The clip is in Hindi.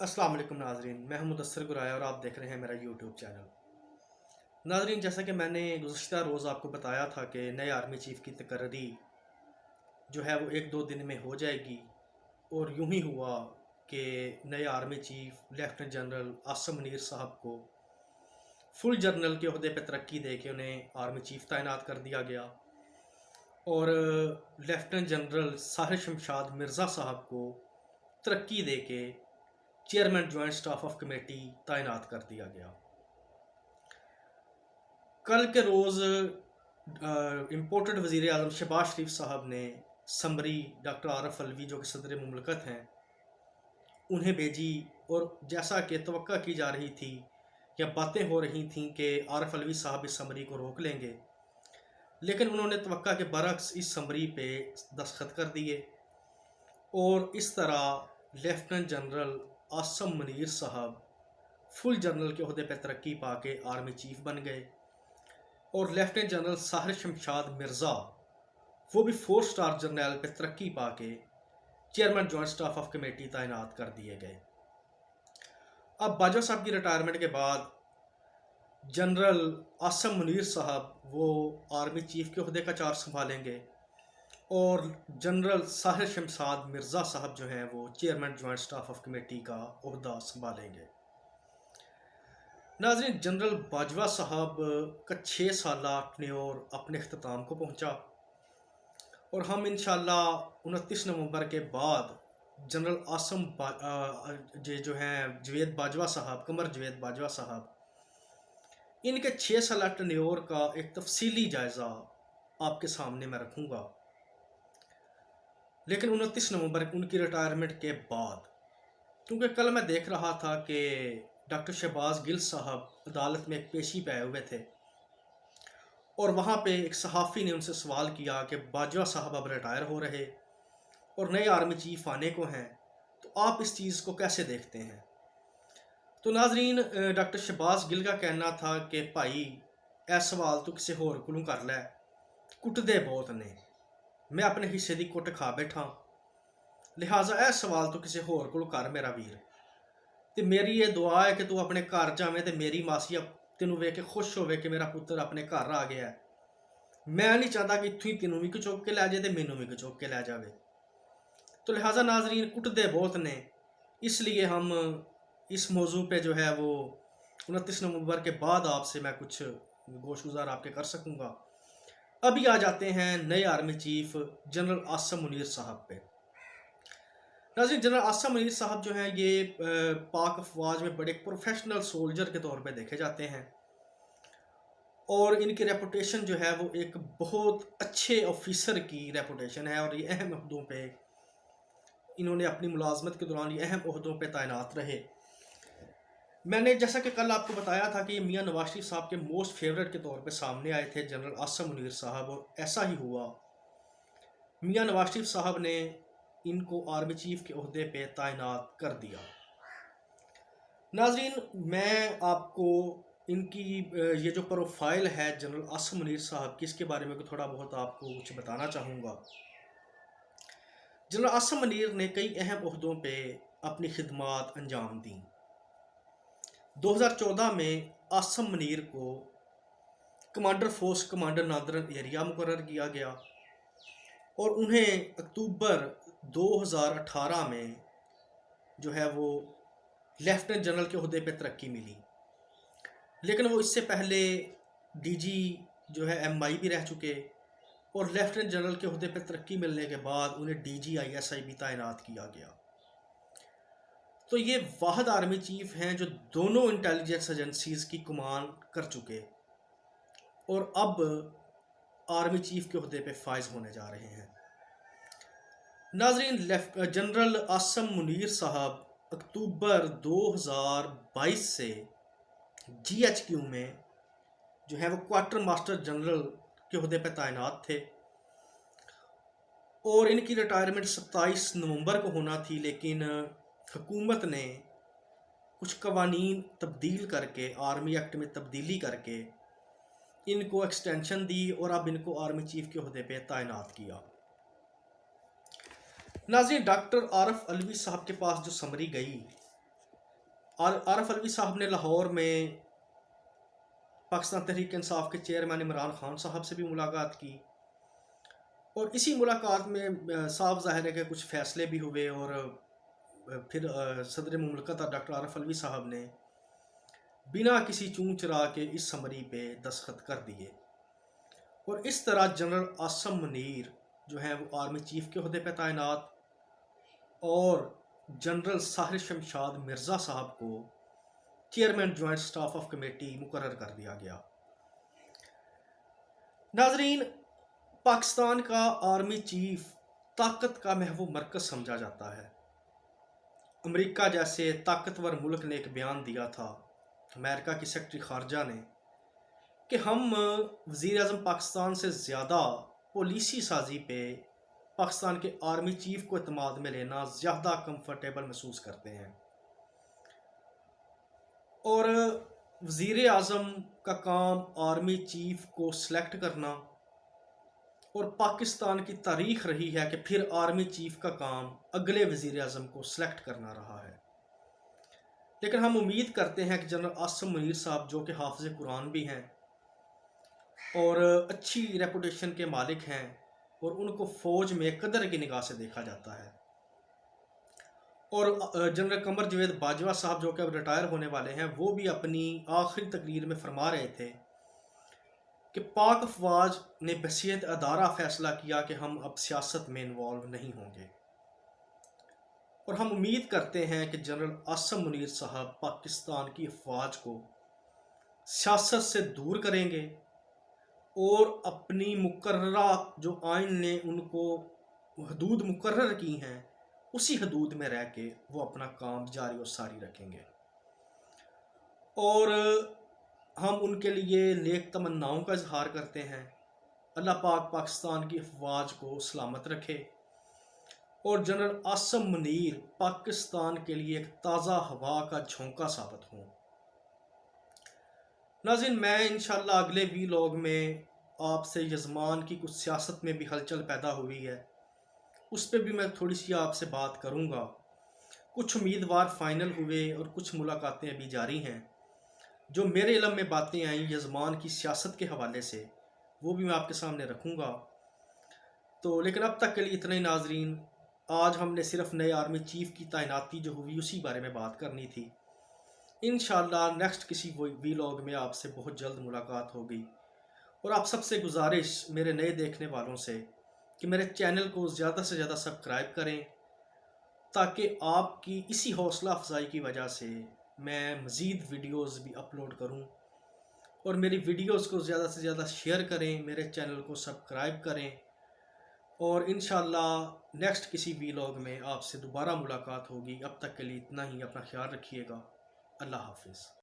अस्सलाम वालेकुम नाजरीन, मैं हूं मुदस्सिर गुराया और आप देख रहे हैं मेरा यूट्यूब चैनल। नाजरीन, जैसा कि मैंने गुज़श्ता रोज़ आपको बताया था कि नए आर्मी चीफ़ की तकर्री जो है वो एक दो दिन में हो जाएगी, और यूं ही हुआ कि नए army chief lieutenant general Asim Munir साहब को फुल जनरल के अहदे पर तरक्की दे के उन्हें आर्मी चीफ़ तैनात कर दिया गया, और लेफ्टिनेंट जनरल साहिर शमशाद मिर्ज़ा साहब को तरक्की दे के chairman joint staff of committee तैनात कर दिया गया। कल के रोज़ इम्पोर्टेड वज़ीर आज़म शहबाज शरीफ साहब ने समरी डॉक्टर आरफ अलवी जो कि सदर मुमलकत हैं उन्हें भेजी, और जैसा कि तवक्का की जा रही थी या बातें हो रही थीं कि आरफ अलवी साहब इस समरी को रोक लेंगे, लेकिन उन्होंने तवक्का के बरक्स इस समरी पे दस्तखत कर दिए, और इस तरह लेफ्टिनेंट जनरल आसिम मुनीर साहब फुल जनरल के अहदे पर तरक्की पा के आर्मी चीफ़ बन गए, और लेफ्टिनेंट जनरल साहिर शमशाद मिर्ज़ा वो भी 4 स्टार जर्नल पे तरक्की पा के chairman joint staff of committee तैनात कर दिए गए। अब बाजवा साहब की रिटायरमेंट के बाद जनरल आसिम मुनीर साहब वो आर्मी चीफ़ के अहदे का चार्ज संभालेंगे, और जनरल साहिर शमशाद मिर्ज़ा साहब जो हैं वो chairman joint staff of committee का अहदा संभालेंगे। नाज़रीन, जनरल बाजवा साहब का 6 साला टेन्योर अपने अख्ताम को पहुंचा, और हम इंशाल्लाह 29 नवंबर के बाद जनरल आसिम जो हैं जवेद बाजवा साहब, कमर जवेद बाजवा साहब, इनके 6 साला टेन्योर का एक तफसीली जायज़ा आपके सामने मैं रखूँगा। लेकिन 29 नवंबर उनकी रिटायरमेंट के बाद, क्योंकि कल मैं देख रहा था कि डॉक्टर शहबाज गिल साहब अदालत में एक पेशी पे आए हुए थे, और वहाँ पे एक सहाफ़ी ने उनसे सवाल किया कि बाजवा साहब अब रिटायर हो रहे और नए आर्मी चीफ़ आने को हैं, तो आप इस चीज़ को कैसे देखते हैं। तो नाजरीन, डॉक्टर शहबाज गिल का कहना था कि भाई ए सवाल तो किसी होर कोलों कर लै, कुटदे बहुत ने, मैं अपने हिस्से की कुट खा बैठा, लिहाजा ए सवाल तो किसी होर कोलों कर मेरा वीर, तो मेरी ये दुआ है कि तू अपने घर जावें तो मेरी मासी तेनों वेख के खुश होवे कि मेरा पुत्र अपने घर आ गया है। मैं नहीं चाहता कि इत्थों ही तेनों भी चुक के लै जाए तो मैनू भी चुक के लै जाए। तो लिहाजा नाजरीन, कुटदे बहुत ने, इसलिए हम इस मौजू पे जो है वो 29 नवंबर के बाद आपसे मैं कुछ गोशगुजार आपके कर सकूँगा। अभी आ जाते हैं नए army chief general Asim Munir साहब पे। नाज़रीन, जनरल आसिम मुनीर साहब जो हैं ये पाक अफवाज में बड़े प्रोफेशनल सोल्जर के तौर पे देखे जाते हैं, और इनकी रेपुटेशन जो है वो एक बहुत अच्छे ऑफिसर की रेपुटेशन है, और ये अहम अहदों पे इन्होंने अपनी मुलाजमत के दौरान ये अहम अहदों पे तैनात रहे। मैंने जैसा कि कल आपको बताया था कि मियाँ नवाज शरीफ साहब के मोस्ट फेवरेट के तौर पे सामने आए थे जनरल आसिम मुनीर साहब, और ऐसा ही हुआ। मियाँ नवाज शरीफ साहब ने इनको आर्मी चीफ के अहदे पे तैनात कर दिया। नाजरीन, मैं आपको इनकी ये जो प्रोफाइल है जनरल आसिम मुनीर साहब की, इसके बारे में थोड़ा बहुत आपको कुछ बताना चाहूँगा। जनरल आसिम मुनीर ने कई अहम अहदों पे अपनी खिदमात अंजाम दी। 2014 में आसिम मुनीर को commander force commander northern area मुकर्रर किया गया, और उन्हें अक्टूबर 2018 में जो है वो लेफ्टिनेंट जनरल के अहदे पे तरक्की मिली। लेकिन वो इससे पहले डीजी जो है एमआई भी रह चुके, और लेफ्टिनेंट जनरल के अहदे पे तरक्की मिलने के बाद उन्हें डीजी आईएसआई भी तैनात किया गया। तो ये वाहिद आर्मी चीफ हैं जो दोनों इंटेलिजेंस एजेंसीज की कमान कर चुके, और अब आर्मी चीफ के अहदे पे फाइज होने जा रहे हैं। नाजरीन, जनरल आसिम मुनीर साहब अक्टूबर 2022 से जीएचक्यू में जो है वो क्वार्टर मास्टर जनरल के अहदे पे तैनात थे, और इनकी रिटायरमेंट 27 नवंबर को होना थी, लेकिन हुकूमत ने कुछ कवानीन तब्दील करके, आर्मी एक्ट में तब्दीली करके इनको एक्सटेंशन दी, और अब इनको आर्मी चीफ के अहदे पे तैनात किया। नाज़रीन, डॉक्टर आरफ अलवी साहब के पास जो समरी गई आरफ अलवी साहब ने लाहौर में पाकिस्तान तहरीक इंसाफ के चेयरमैन इमरान खान साहब से भी मुलाकात की, और इसी मुलाकात में साफ ज़ाहिर है कि कुछ फ़ैसले भी हुए, और फिर सदर मुमलकत डॉक्टर आरफ अलवी साहब ने बिना किसी चूं चरा के इस समरी पे दस्तखत कर दिए, और इस तरह जनरल आसम मुनीर जो हैं वो आर्मी चीफ के अहदे पर तैनात, और जनरल साहिर शमशाद मिर्ज़ा साहब को chairman joint staff of committee मुकर्रर कर दिया गया। नाजरीन, पाकिस्तान का आर्मी चीफ ताकत का महव मरकज़ समझा जाता है। अमेरिका जैसे ताकतवर मुल्क ने एक बयान दिया था, अमेरिका की सेक्रेटरी खारजा ने, कि हम वज़ीर आज़म पाकिस्तान से ज़्यादा पॉलिसी साजी पे पाकिस्तान के आर्मी चीफ को एतमाद में लेना ज़्यादा कंफर्टेबल महसूस करते हैं, और वज़ीर आज़म का काम आर्मी चीफ को सिलेक्ट करना, और पाकिस्तान की तारीख रही है कि फिर आर्मी चीफ का काम अगले वज़ीर आज़म को सिलेक्ट करना रहा है। लेकिन हम उम्मीद करते हैं कि जनरल आसम मुनीर साहब, जो कि हाफ़िज़ कुरान भी हैं और अच्छी रेपुटेशन के मालिक हैं, और उनको फ़ौज में कदर की निगाह से देखा जाता है, और जनरल कमर जवेद बाजवा साहब जो कि अब रिटायर होने वाले हैं, वो भी अपनी आखिरी तकरीर में फरमा रहे थे कि पाक अफवाज ने बहसीत अदारा फ़ैसला किया कि हम अब सियासत में इन्वॉल्व नहीं होंगे, और हम उम्मीद करते हैं कि जनरल आसम मुनीर साहब पाकिस्तान की अफवाज को सियासत से दूर करेंगे, और अपनी मुकर्ररा जो आइन ने उनको हदूद मुकर्रर की हैं, उसी हदूद में रह के वो अपना काम जारी और सारी रखेंगे, और हम उनके लिए नेक तमन्नाओं का इजहार करते हैं। अल्लाह पाक पाकिस्तान की अफवाज को सलामत रखे, और जनरल आसम मुनीर पाकिस्तान के लिए एक ताज़ा हवा का झोंका साबित हों। नाज़रीन, मैं इंशाल्लाह अगले वीलॉग में आपसे यज़मान की कुछ सियासत में भी हलचल पैदा हुई है, उस पर भी मैं थोड़ी सी आपसे बात करूँगा। कुछ उम्मीदवार फ़ाइनल हुए और कुछ मुलाकातें अभी जारी हैं। जो मेरे इल्म में बातें आई यज़मान की सियासत के हवाले से, वो भी मैं आपके सामने रखूँगा। तो लेकिन अब तक के लिए इतना ही नाजरीन। आज हमने सिर्फ नए आर्मी चीफ़ की तैनाती जो हुई उसी बारे में बात करनी थी। इंशाल्लाह नेक्स्ट किसी वीलॉग में आपसे बहुत जल्द मुलाकात होगी, और आप सबसे गुजारिश मेरे नए देखने वालों से कि मेरे चैनल को ज़्यादा से ज़्यादा सब्सक्राइब करें, ताकि आपकी इसी हौसला अफजाई की वजह से मैं मज़ीद वीडियोस भी अपलोड करूं, और मेरी वीडियोस को ज़्यादा से ज़्यादा शेयर करें, मेरे चैनल को सब्सक्राइब करें, और इंशाल्लाह नेक्स्ट किसी वीलॉग में आपसे दोबारा मुलाकात होगी। अब तक के लिए इतना ही। अपना ख्याल रखिएगा। अल्लाह हाफिज़।